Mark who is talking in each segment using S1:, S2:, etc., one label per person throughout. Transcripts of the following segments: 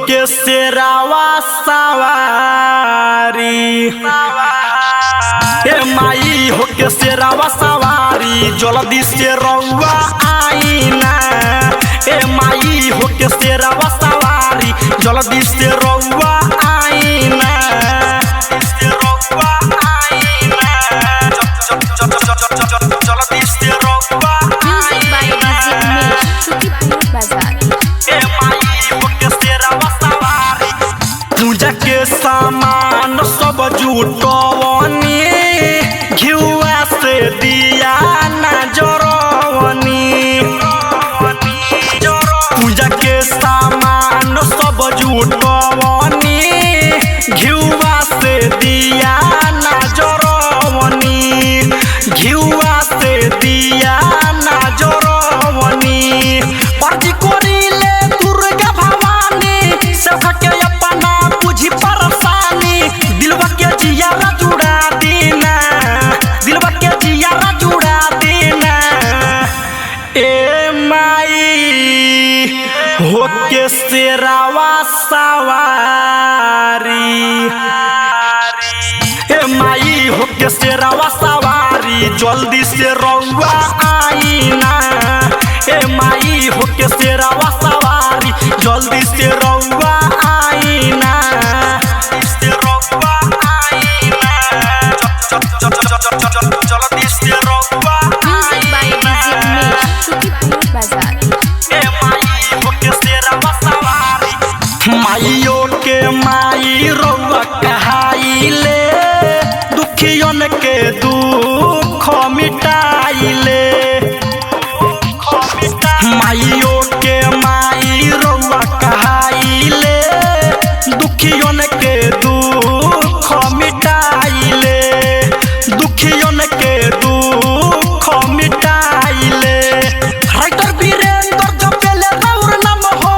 S1: होके शेरावा सवारी ए माई होके शेरावा सवारी जल्दी से रउआ आईना ए माई होके शेरावा सवारी जल्दी से रउआ आईना जल्दी से रउआ पूजा के सामान सब जुटवनी घिउआ से दिया ना जरवनी पूजा के सामान सब जुटवनी घिउआ से दिया ना जरवनी घिउआ से दिया ना जरवनी अर्जी करिले दुर्गा भवानी सबका के अपना बुझी परेशानी दिलवा के जियारा जुड़ा देना दिलवा के जियारा जुड़ा देना ए माई होके शेरावा सवारी ए माई होके शेरावा सवारी जल्दी से रउआ आईना ए माई होके शेरावा सवारी जल्दी से रउआ आईना जल्दी से रउआ ए माई होके शेरावा सवारी माइयो के माई रउआ कहाइले दुखियन के दुख मिटाइले माइयो के माई रउआ कहाइले दुखियन के दुख मिटाइले दुखियन के दुख मिटाइले राइटर वीरेंद्र जपेले और नाम हो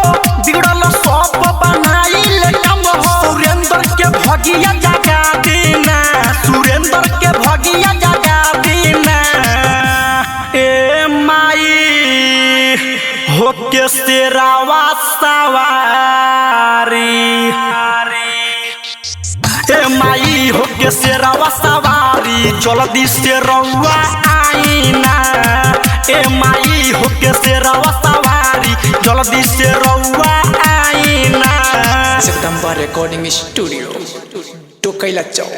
S1: बिगड़ल सब बनाइले काम हो सुरेंद्र के भगिया जगा देना सुरेंद्र के भगिया जगा देना ए माई होके शेरावा सवारी ए माई होके शेरावा सवारी जल्दी से रउआ आईना ए माई होके शेरावा सवारी जल्दी से रउआ आईना
S2: जगदम्बा रिकॉर्डिंग स्टूडियो टोकैला चौक।